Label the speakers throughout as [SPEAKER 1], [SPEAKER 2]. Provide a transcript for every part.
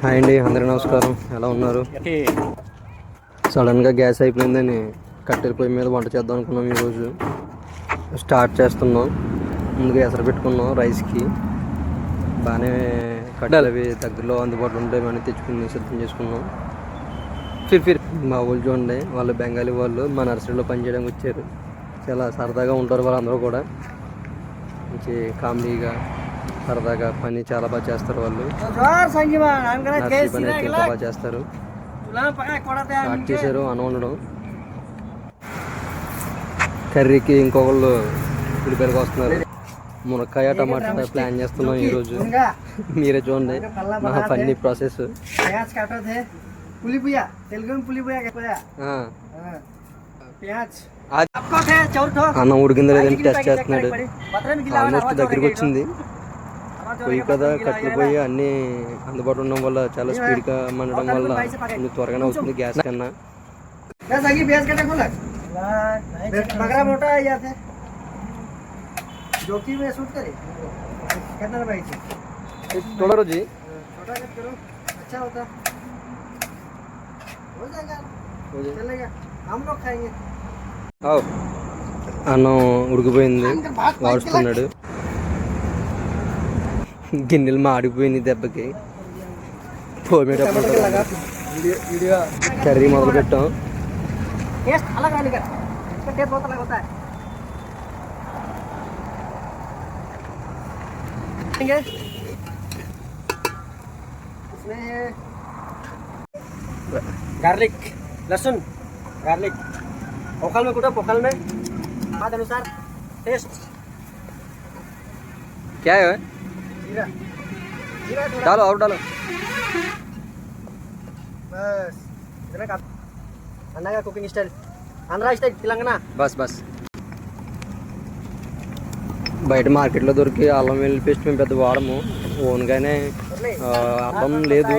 [SPEAKER 1] Hi అండి, అందరికీ నమస్కారం. ఎలా ఉన్నారు? సడన్గా గ్యాస్ అయిపోయిందని కట్టెల పొయ్యి మీద వంట చేద్దాం అనుకున్నాం. ఈరోజు స్టార్ట్ చేస్తున్నాం. ముందుగా ఎసరు పెట్టుకున్నాం రైస్కి. బాగానే కట్టెలు అవి దగ్గరలో అందుబాటులో ఉంటాయి అని తెచ్చుకుని సిద్ధం చేసుకున్నాం. ఫిర్ మా ఊళ్ళు చూడండి, వాళ్ళు బెంగాలీ వాళ్ళు మా నర్సరీలో పనిచేయడానికి వచ్చారు. చాలా సరదాగా ఉంటారు వాళ్ళందరూ కూడా. మంచి కామెడీగా సరదాగా పని చాలా బాగా చేస్తారు. వాళ్ళు నర్సరీ పని అయితే ఇంకా బాగా చేస్తారు. స్టార్ట్ చేశారు అన్నం వండడం. కర్రీకి ఇంకొకళ్ళు ఉల్లిపాయలకు వస్తున్నారు. మునక్కాయ టమాటా ప్లాన్ చేస్తున్నాం ఈరోజు. మీరే చూడండి మా ఫన్నీ ప్రాసెస్. అన్నం ఉడికిందో లేదని టెస్ట్ చేస్తున్నాడు. ఆల్మోస్ట్ దగ్గరికి వచ్చింది. పొయ్యి కదా, కట్టెలు పొయ్యి అన్నీ అందుబాటులో ఉండడం వల్ల చాలా స్పీడ్గా మండడం వల్ల కొంచెం త్వరగానే అవుతుంది గ్యాస్ కన్నా. थोड़ा रोजी అన్నం ఉడికిపోయింది, వాడుస్తున్నాడు. గిన్నెలు మాడిపోయింది దెబ్బకి. పోమేటప్పుడు కర్రీ మొదలు పెట్టాం.
[SPEAKER 2] गार्लिक, लहसुन, गार्लिक पोखल में कूटो, पोखल में स्वाद अनुसार टेस्ट।
[SPEAKER 1] क्या है?
[SPEAKER 2] जीरा, जीरा
[SPEAKER 1] डालो और डालो.
[SPEAKER 2] बस इतना का अन्ना का cooking style, Andhra style, Telangana.
[SPEAKER 1] Bus bus. బయట మార్కెట్లో దొరికే అల్లం వెల్లుల్లి పేస్ట్ మేము పెద్ద వాడము. ఓన్గానే అల్లం లేదు,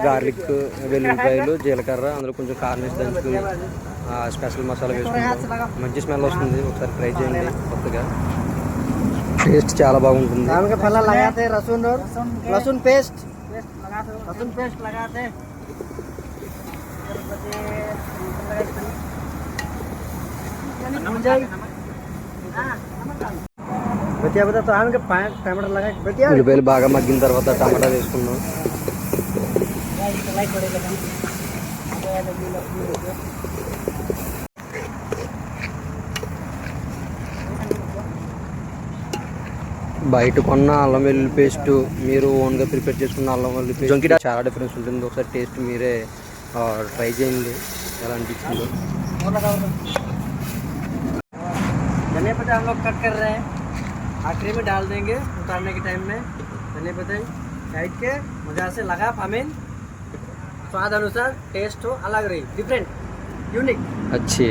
[SPEAKER 1] గార్లిక్, వెల్లుల్లిపాయలు, జీలకర్ర, అందులో కొంచెం కారం వేసి దంచుకుని స్పెషల్ మసాలా వేసుకుంటాం. మంచి స్మెల్ వస్తుంది. ఒకసారి ట్రై చేయండి, కొత్తగా టేస్ట్ చాలా బాగుంటుంది.
[SPEAKER 2] लहसुन पेस्ट, लहसुन पेस्ट लगाते. बतिया बता तो आम के टमाटर लगा बतिया.
[SPEAKER 1] ఉల్లిపాయలు బాగా మగ్గిన తర్వాత టమాటా వేసుకున్నాం. బయట కొన్న అల్లం వెల్లుల్లి పేస్ట్ మీరు ఓన్గా ప్రిపేర్ చేసుకున్న అల్లం వెల్లుల్లి పేస్ట్ చాలా డిఫరెన్స్ ఉంటుంది. ఒకసారి టేస్ట్ మీరే ట్రై చేయండి ఎలా అనిపించిందో.
[SPEAKER 2] धनिया पत्ता हम लोग कट कर रहे हैं, आखिरी में डाल देंगे उतारने के टाइम में. धनिया पत्ता काट के मजा से लगा फामिन. स्वाद अनुसार टेस्ट हो अलग रही, डिफरेंट, यूनिक.
[SPEAKER 1] अच्छी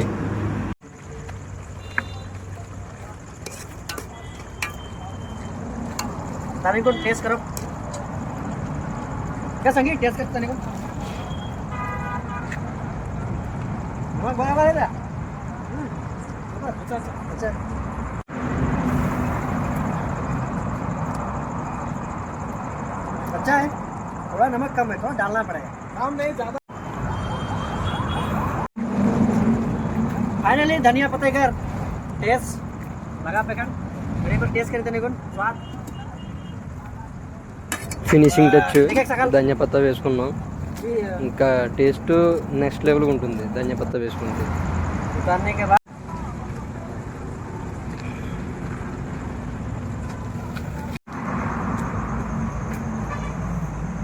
[SPEAKER 2] तानी को टेस्ट करो. क्या संगी टेस्ट करते नहीं को बराबर है. अच्छा अच्छा अच्छा है. थोड़ा नमक कम है, थोड़ा डालना पड़ेगा, कम नहीं ज़्यादा. फाइनली धनिया पत्ते कर टेस्ट लगा पैकेट मेरे पर टेस्ट करते नहीं को स्वाद.
[SPEAKER 1] ఫినిషింగ్ టచ్ ధనియా పత్తా వేసుకున్నాం. ఇంకా టేస్ట్ నెక్స్ట్ లెవెల్గా ఉంటుంది ధనియా పత్తా వేసుకుంటే.
[SPEAKER 2] उतारने के बाद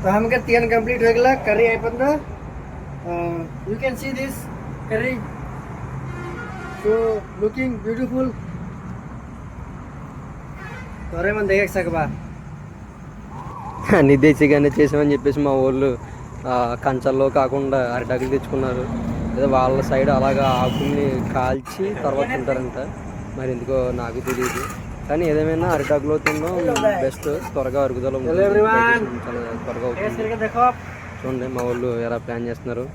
[SPEAKER 2] तो हम के तीन कंप्लीट हो गया. करी అయిపోయింది. You can see this curry so looking beautiful. तोरे मन देख सकबा.
[SPEAKER 1] అన్ని దేశీగానే చేసామని చెప్పేసి మా వాళ్ళు కంచాల్లో కాకుండా అరిటాకులు తెచ్చుకున్నారు. లేదా వాళ్ళ సైడ్ అలాగా ఆకుల్ని కాల్చి తర్వాత తింటారంట. మరి ఎందుకో నాకు తెలియదు. కానీ ఏదేమైనా అరిటాకులో తినడం బెస్ట్. త్వరగా అరుగుదల చాలా త్వరగా అవుతుంది. చూడండి మా వాళ్ళు ఎలా ప్లాన్ చేస్తున్నారు.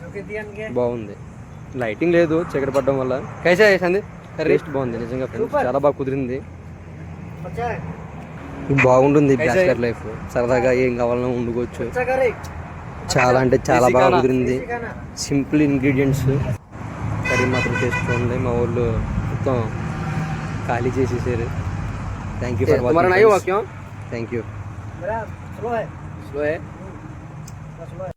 [SPEAKER 1] బాగుంది. లైటింగ్ లేదు చీకటి పడడం వల్ల. కైసా వేసింది టేస్ట్ బాగుంది నిజంగా ఫ్రెండ్స్. చాలా బాగా కుదిరింది. బాగుంటుంది బ్యాచిలర్ లైఫ్. సరదాగా ఏం కావాలన్నా వండుకోవచ్చు. చాలా అంటే చాలా
[SPEAKER 2] देसी
[SPEAKER 1] బాగా
[SPEAKER 2] खाना।
[SPEAKER 1] కుదిరింది.
[SPEAKER 2] देसी खाना।
[SPEAKER 1] Simple ingredients. కర్రీ మాత్రం చేసుకోండి. మా వాళ్ళు మొత్తం ఖాళీ చేసేసారు. థ్యాంక్ యూ ఫర్
[SPEAKER 2] तुम्हारा नहीं हुआ
[SPEAKER 1] వాచింగ్.
[SPEAKER 2] क्यों?
[SPEAKER 1] Thank you.
[SPEAKER 2] मेरा स्लो है।
[SPEAKER 1] స్లో
[SPEAKER 2] स्लो है।